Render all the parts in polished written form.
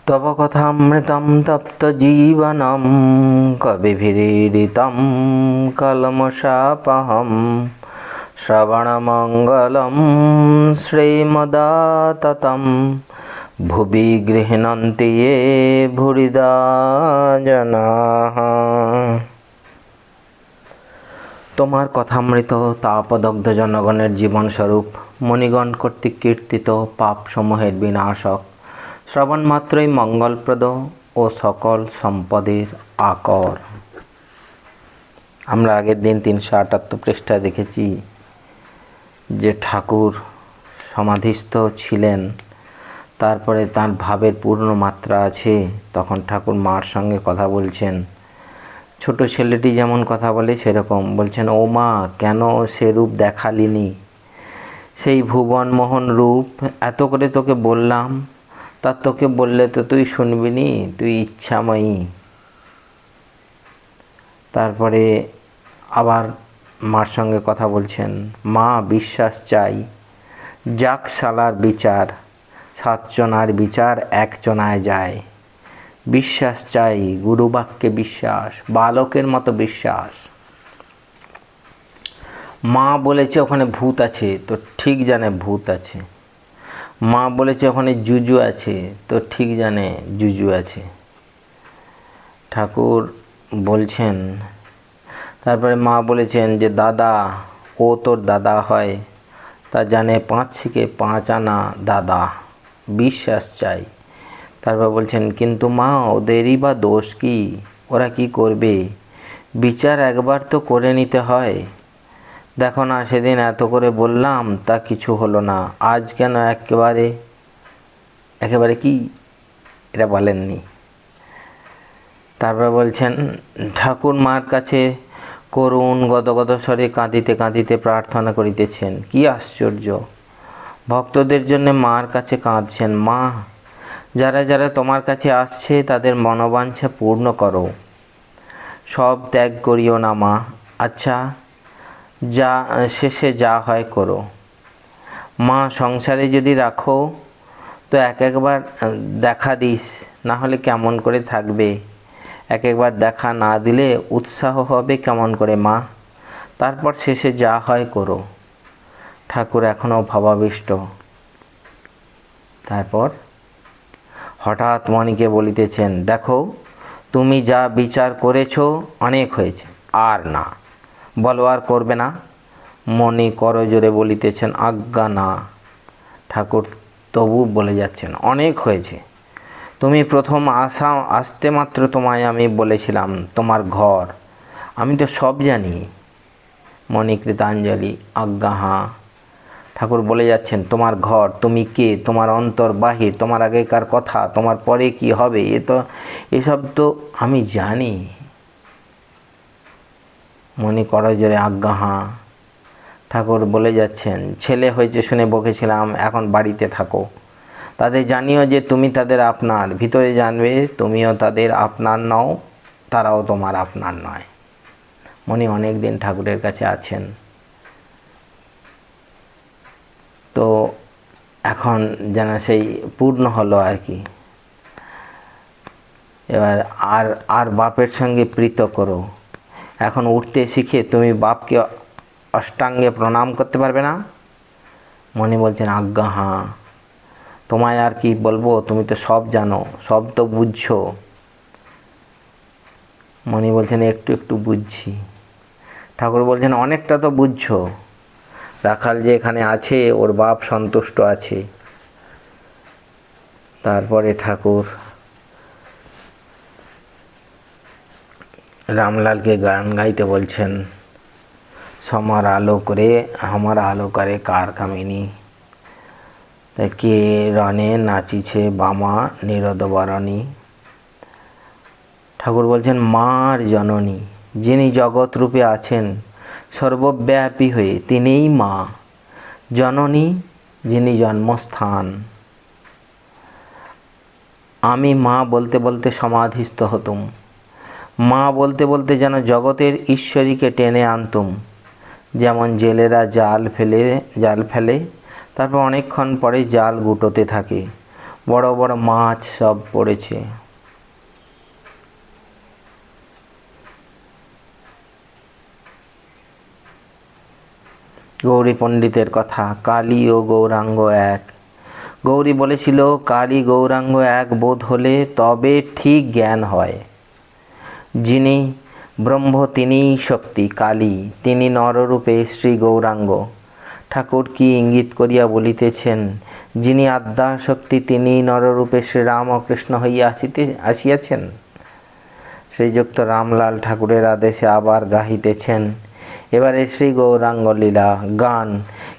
তব কথামৃতম তপ্তজীবনম কবিভিरीडितं কলমশাপহম শ্রবণমঙ্গলম শ্রীমদাততম ভুবি গৃহণন্তি ये ভুরিদা জনাঃ। তোমার কথামৃত তাপদগ্ধ জনগণের জীবনস্বরূপ মণিগণ কর্তৃক কীর্তিত পাপসমূহের বিনাশক, শ্রবণ মাত্রই মঙ্গলপ্রদ ও সকল সম্পদের আকর। আমরা আগের দিন 378 পৃষ্ঠায় দেখেছি যে ঠাকুর সমাধিস্থ ছিলেন, তারপরে তার ভাবের পূর্ণ মাত্রা আছে। তখন ঠাকুর মার সঙ্গে কথা বলছেন, ছোট ছেলেটি যেমন কথা বলে সেরকম বলছেন, ও মা, কেন সে রূপ দেখালিনি? সেই ভুবনমোহন রূপ এত করে তোকে বললাম, তা তোকে বললে তো তুই শুনবি নি, তুই ইচ্ছাময়ী। তারপরে আবার মার সঙ্গে কথা বলছেন, মা, বিশ্বাস চাই, যাক শালার বিচার, 7 জনার বিচার 1 জনায় যায়। বিশ্বাস চাই, গুরুবাক্যে বিশ্বাস, বালকের মতো বিশ্বাস। মা বলেছে ওখানে ভূত আছে, তো ঠিক জানে ভূত আছে। মা বলেছে ওখানে জুজু আছে, তো ঠিক জানে জুজু আছে। ঠাকুর বলছেন, তারপরে মা বলেছেন যে দাদা, ও তোর দাদা হয়, তা জানে 5 শিকে 5 আনা দাদা, বিশ্বাস চাই। তারপর বলছেন, কিন্তু মা, ওদেরই বা দোষ কি? ওরা কি করবে? বিচার একবার তো করে নিতে হয়। দেখো না, সেদিন এত করে বললাম, তা কিছু হলো না, আজ কেন একেবারে কি এটা বলেননি? তারপর বলছেন, ঠাকুর মার কাছে করুণ গদগদ স্বরে কাঁদিতে কাঁদিতে প্রার্থনা করিতেছেন। কি আশ্চর্য! ভক্তদের জন্য মার কাছে কাঁদছেন। মা, যারা যারা তোমার কাছে আসছে তাদের মনোবাঞ্ছা পূর্ণ করো, সব ত্যাগ করিও না মা। আচ্ছা, যা শেষে যা হয় করো মা। সংসারে যদি রাখো তো একবার দেখা দিস, না হলে কেমন করে থাকবে? একবার দেখা না দিলে উৎসাহ হবে কেমন করে মা? তারপর শেষে যা হয় করো। ঠাকুর এখনও ভাবাবিষ্ট। তারপর হঠাৎ মণিকে বলিতেছেন, দেখো, তুমি যা বিচার করেছ অনেক হয়েছে, আর না, বলো আর করবে না? মণি করজোরে বলিতেছেন, আজ্ঞা না। ঠাকুর তবু বলে যাচ্ছেন, অনেক হয়েছে। তুমি প্রথম আসতে মাত্র তোমায় আমি বলেছিলাম তোমার ঘর, আমি তো সব জানি। মণি কৃতাঞ্জলি, আজ্ঞা হাঁ। ঠাকুর বলে যাচ্ছেন, তোমার ঘর, তুমি কে, তোমার অন্তর বাহির, তোমার আগেকার কথা, তোমার পরে কি হবে, এসব তো আমি জানি। মণি করজোরে আজ্ঞা হাঁ। ঠাকুর বলে যাচ্ছেন, ছেলে হয়েছে শুনে বকেছিলাম, এখন বাড়িতে থাকো। তাদের জানিও যে তুমি তাদের আপনার, ভিতরে জানবে তুমিও তাদের আপনার নও, তারাও তোমার আপনার নয়। মণি অনেক দিন ঠাকুরের কাছে আছেন, তো এখন যেন সেই পূর্ণ হলো আর কি। এবার আর বাপের সঙ্গে প্রীত করো। এখন উঠতে শিখে তুমি বাপকে অষ্টাঙ্গে প্রণাম করতে পারবে না? মণি বলছেন, আজ্ঞা হাঁ। তোমায় আর কি বলবো, তুমি তো সব জানো, সব তো বুঝছো। মণি বলছেন, একটু একটু বুঝছি। ঠাকুর বলছেন, অনেকটা তো বুঝছো। রাখাল যে এখানে আছে, ওর বাপ সন্তুষ্ট আছে। তারপরে ঠাকুর রামলালকে গান গাইতে বলছেন, সমর আলো করে আমার আলো করে কার কামিনী, কে রণে নাচিছে বামা নিরদ বরণী। ঠাকুর বলছেন, মার জননী, যিনি জগৎ রূপে আছেন সর্বব্যাপী হয়ে, তিনিই মা। জননী, যিনি জন্মস্থান। আমি মা বলতে বলতে সমাধিস্থ হতুম, মা বলতে বলতে যেন জগতের ঈশ্বরীকে টেনে আনতুম। যেমন জেলেরা জাল ফেলে, তারপর অনেকক্ষণ পরে জাল গুটোতে থাকে, বড় বড় মাছ সব পড়েছে। গৌরী পণ্ডিতের কথা, কালী ও গৌরাঙ্গ এক। গৌরী বলেছিল, কালী গৌরাঙ্গ এক বোধ হলে তবে ঠিক জ্ঞান হয়। যিনি ব্রহ্ম তিনিই শক্তি কালী, তিনি নররূপে শ্রী গৌরাঙ্গ। ঠাকুর কি ইঙ্গিত করিয়া বলিতেছেন, যিনি আদ্যাশক্তি তিনি নররূপে শ্রীরামকৃষ্ণ হইয়া আসিয়াছেন। শ্রীযুক্ত রামলাল ঠাকুরের আদেশে আবার গাহিতেছেন এবারে শ্রী গৌরাঙ্গ লীলা গান।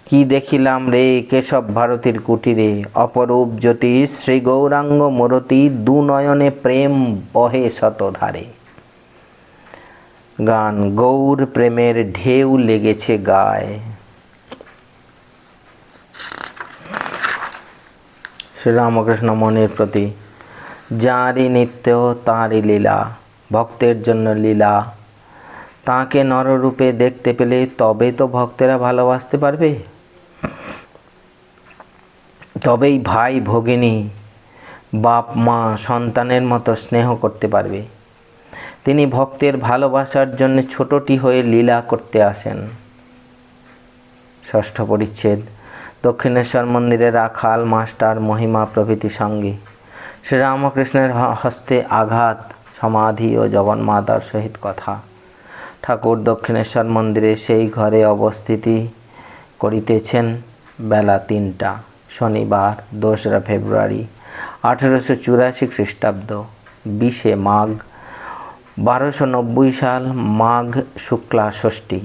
কি দেখিলাম রে কেশব ভারতীর কুটিরে, অপরূপ জ্যোতি শ্রী গৌরাঙ্গ মূরতি, দু নয়নে প্রেম বহে শতধারে। গান গৌর প্রেমের ঢেউ লেগেছে গায়ে। শ্রীরামকৃষ্ণ মনের প্রতি, যাঁরই নিত্য তাঁরই লীলা, ভক্তের জন্য লীলা। তাঁকে নররূপে দেখতে পেলে তবে তো ভক্তেরা ভালোবাসতে পারবে, তবেই ভাই ভগিনী বাপ মা সন্তানের মতো স্নেহ করতে পারবে। তিনি ভক্তের ভালোবাসার জন্য ছোটটি হয়ে লীলা করতে আসেন। ষষ্ঠ পরিচ্ছেদ। দক্ষিণেশ্বর মন্দিরে রাখাল মাস্টার মহিমা প্রভৃতি সঙ্গে শ্রীরামকৃষ্ণের হস্তে আঘাত, সমাধি ও জগন্মাতার সহিত কথা। ঠাকুর দক্ষিণেশ্বর মন্দিরে সেই ঘরে অবস্থিতি করিতেছেন। বেলা ৩টা, শনিবার ২রা ফেব্রুয়ারি ১৮৮৪ খ্রিস্টাব্দ, ২০ মাঘ ১২৯০ সাল, মাঘ শুক্লা ষষ্ঠী।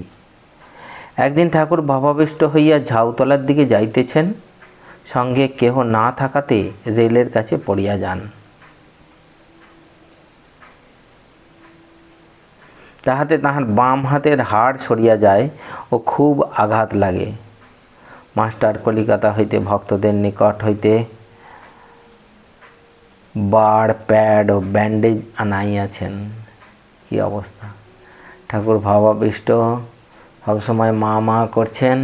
একদিন ঠাকুর ভাবাবিষ্ট হইয়া ঝাউতলার দিকে যাইতেছেন, সঙ্গে কেহ না থাকাতে রেলের কাছে পড়িয়া যান। তাহাতে তাহার বাম হাতের হাড় ছড়িয়া যায় ও খুব আঘাত লাগে। মাস্টার কলিকাতা হইতে ভক্তদের নিকট হইতে বাড়, প্যাড ও ব্যান্ডেজ আনাইয়াছেন। কি অবস্থা! ঠাকুর ভাবাবিষ্ট, সবসময় মা মা করছেন,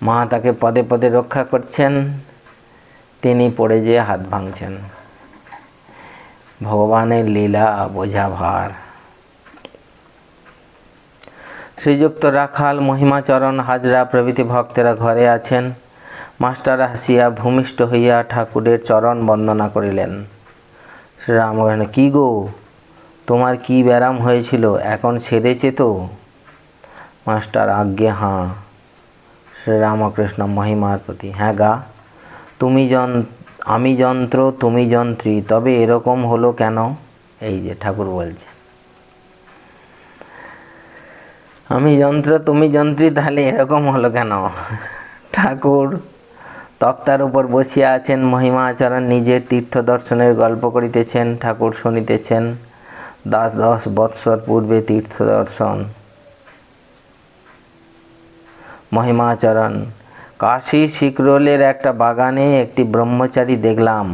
মা তাকে পদে পদে রক্ষা করছেন, তিনি পড়ে যেয়ে হাত ভাঙছেন। ভগবানের লীলা বোঝা ভার। শ্রীযুক্ত রাখাল, মহিমাচরণ, হাজরা প্রভৃতি ভক্তেরা ঘরে আছেন। মাস্টার হাসিয়া ভূমিষ্ঠ হইয়া ঠাকুরের চরণ বন্দনা করিলেন। শ্রীরামকৃষ্ণ, কি গো, তোমার কি ব্যারাম হয়েছিল, এখন সেরেছে তো? মাস্টার, আজ্ঞে হাঁ। শ্রীরামকৃষ্ণ মহিমার প্রতি, হ্যাঁ গা, আমি যন্ত্র তুমি যন্ত্রী, তবে এরকম হলো কেন? এই যে ঠাকুর বলছে, আমি যন্ত্র তুমি যন্ত্রী, তাহলে এরকম হলো কেন? ঠাকুর তক্তার উপর বসিয়া আছেন। মহিমাচরণ নিজের তীর্থ দর্শনের গল্প করিতেছেন, ঠাকুর শুনিতেছেন। 10 বৎসর পূর্বে তীর্থ দর্শন। মহিমাচরণ, কাশী শিকরোলের একটা বাগানে একটি ব্রহ্মচারী দেখলাম।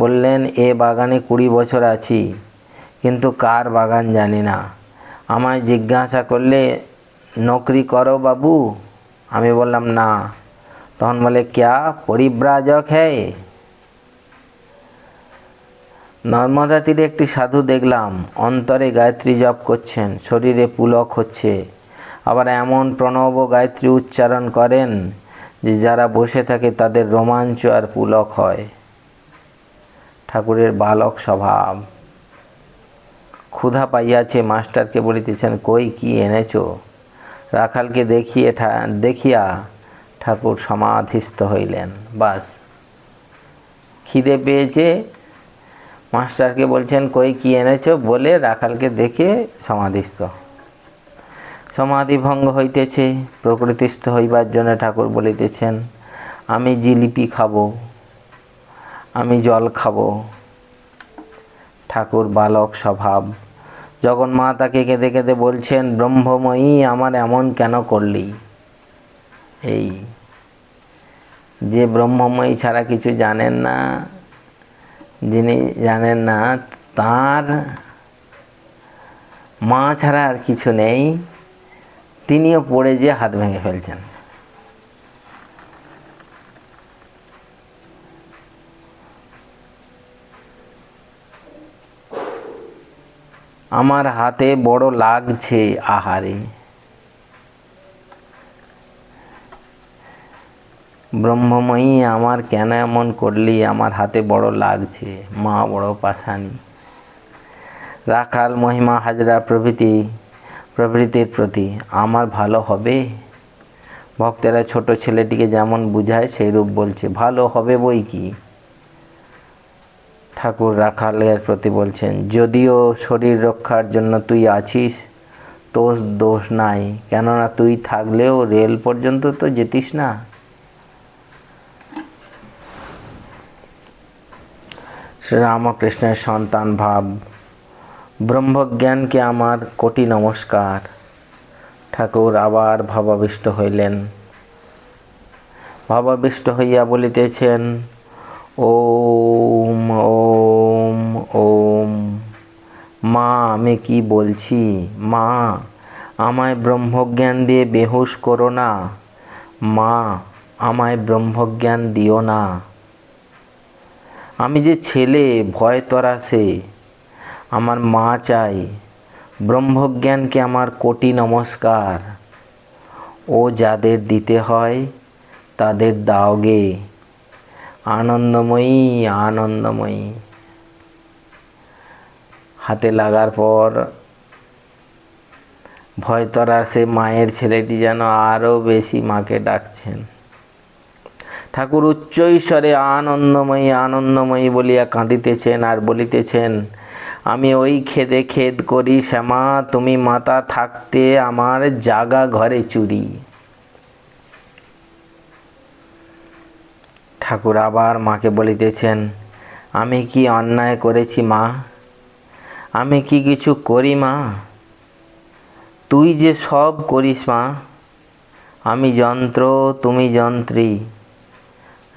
বললেন, এ বাগানে 20 বছর আছি, কিন্তু কার বাগান জানি না। আমায় জিজ্ঞাসা করলে, নকরি করো বাবু? আমি বললাম না। তখন বলে, ক্যা পরিব্রাজক হ্যায়? নর্মদা তীরে একটি সাধু দেখলাম, অন্তরে গায়ত্রী জপ করছেন, শরীরে পুলক হচ্ছে, আবার এমন প্রণব গায়ত্রী উচ্চারণ করেন যে যারা বসে থাকে তাদের রোমাঞ্চ আর পুলক হয়। ঠাকুরের বালক স্বভাব। ক্ষুধা পাইয়াছে, মাস্টারকে বলিতেছেন, কই কি এনেছো? রাখালকে দেখিয়া ঠাকুর সমাধিস্থ হইলেন। বাস, খিদে পেয়েছে, মাস্টারকে বলছেন কই কি এনেছো, বলে রাখালকে দেখে সমাধিস্থ। সমাধি ভঙ্গ হইতেছে, প্রকৃতিস্থ হইবার জন্য ঠাকুর বলিতেছেন, আমি জিলিপি খাবো, আমি জল খাবো। ঠাকুর বালক স্বভাব। জগন্মাতাকে কেঁদে কেঁদে বলছেন, ব্রহ্মময়ী আমার এমন কেন করলি? এই যে ব্রহ্মময়ী ছাড়া কিছু জানেন না, যিনি জানেন না তার মা ছাড়া আর কিছু নেই, তিনিও পড়ে যেয়ে হাত ভেঙে ফেলছেন। আমার হাতে বড় লাগছে আহারে। ব্রহ্মময়ী আমার কেন এমন করলি, আমার হাতে বড় লাগছে, মা বড় পাষাণী। রাখাল মহিমা হাজরা প্রভৃতির প্রতি আমার ভালো হবে? ভক্তেরা ছোট ছেলেটিকে যেমন বুঝায় সেই রূপ বলছে, ভালো হবে বই কি। ঠাকুর রাখালের প্রতি বলছেন, যদিও শরীর রক্ষার জন্য তুই আছিস, তোর দোষ নাই, কেননা তুই থাকলেও রেল পর্যন্ত তো যেতিস না। শ্রীরামকৃষ্ণের সন্তান ভাব, ব্রহ্মজ্ঞানকে আমার কোটি নমস্কার। ঠাকুর আবার ভাবাবিষ্ট হইলেন। ভাবাবিষ্ট হইয়া বলিতেছেন, ওম ওম ওম। মা আমি কি বলছি, মা আমায় ব্রহ্মজ্ঞান দিয়ে বেহুশ করো না, মা আমায় ব্রহ্মজ্ঞান দিও না। আমি যে ছেলে, ভয় তরাসে, আমার মা চাই। ব্রহ্মজ্ঞানকে আমার কোটি নমস্কার। ও যাদের দিতে হয় তাদের দাওগে। আনন্দময়ী আনন্দময়ী। হাতে লাগার পর ভয় তরাসে মায়ের ছেলেটি যেন আরও বেশি মাকে ডাকছেন। ঠাকুর উচ্চৈস্বরে আনন্দময়ী আনন্দময়ী বলিয়া কাঁদিতেছেন আর বলিতেছেন, আমি ওই খেদে খেদ করি শ্যামা, তুমি মাতা থাকতে আমার জাগা ঘরে চুরি। ঠাকুর আবার মাকে বলিতেছেন, আমি কি অন্যায় করেছি মা? আমি কি কিছু করি মা? তুই যে সব করিস মা, আমি যন্ত্র তুমি যন্ত্রী।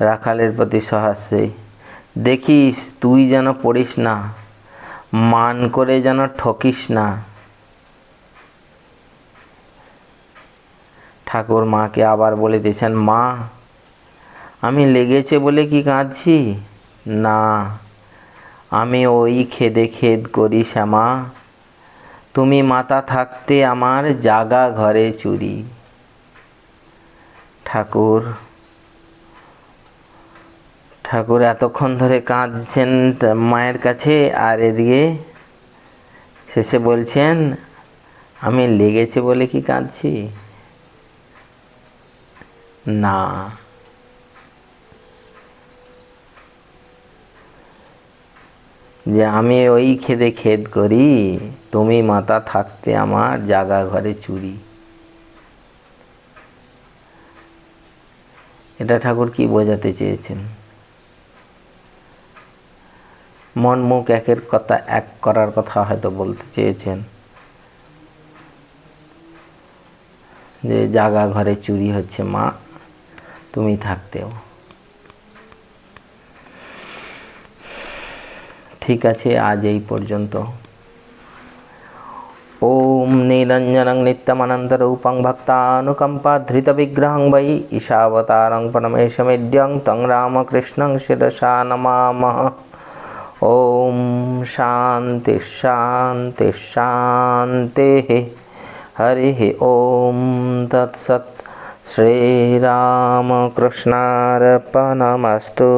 রাখালের প্রতি সহাস্যে, দেখিস তুই যেন পড়িস না, মান করে যেন ঠকিস না। ঠাকুর মাকে আবার বলিতেছেন, মা আমি লেগেছে বলে কি কাঁদছি? না, আমি ওই খেদে খেদ করি শ্যামা, তুমি মাতা থাকতে আমার জাগা ঘরে চুরি। ঠাকুর এতক্ষণ ধরে কাঁদছেন মায়ের কাছে, আর এদিকে শেষে বলছেন, আমি লেগেছে বলে কি কাঁদছি? না, যে আমি ওই খেদে খেদ করি, তুমি মাতা থাকতে আমার জাগা ঘরে চুরি। এটা ঠাকুর কি বোঝাতে চেয়েছেন? মন মুখ একের কথা, এক করার কথা হয়তো বলতে চেয়েছেন, যে জাগা ঘরে চুরি হচ্ছে মা, তুমি থাকতেও। ঠিক আছে, আজ এই পর্যন্ত। ওম নীলঞ্জনং নিত্যমনন্তরূপং ভক্তানুকম্পাধৃতবিগ্রহং বৈ ঈশাবতারং পরমেশমিদ্যং তং রামকৃষ্ণং শিরসা নমামঃ। ওম শান্তি শান্তি শান্তি। হরি ওম তৎসৎ। শ্রীরামকৃষ্ণার্পণমস্তু।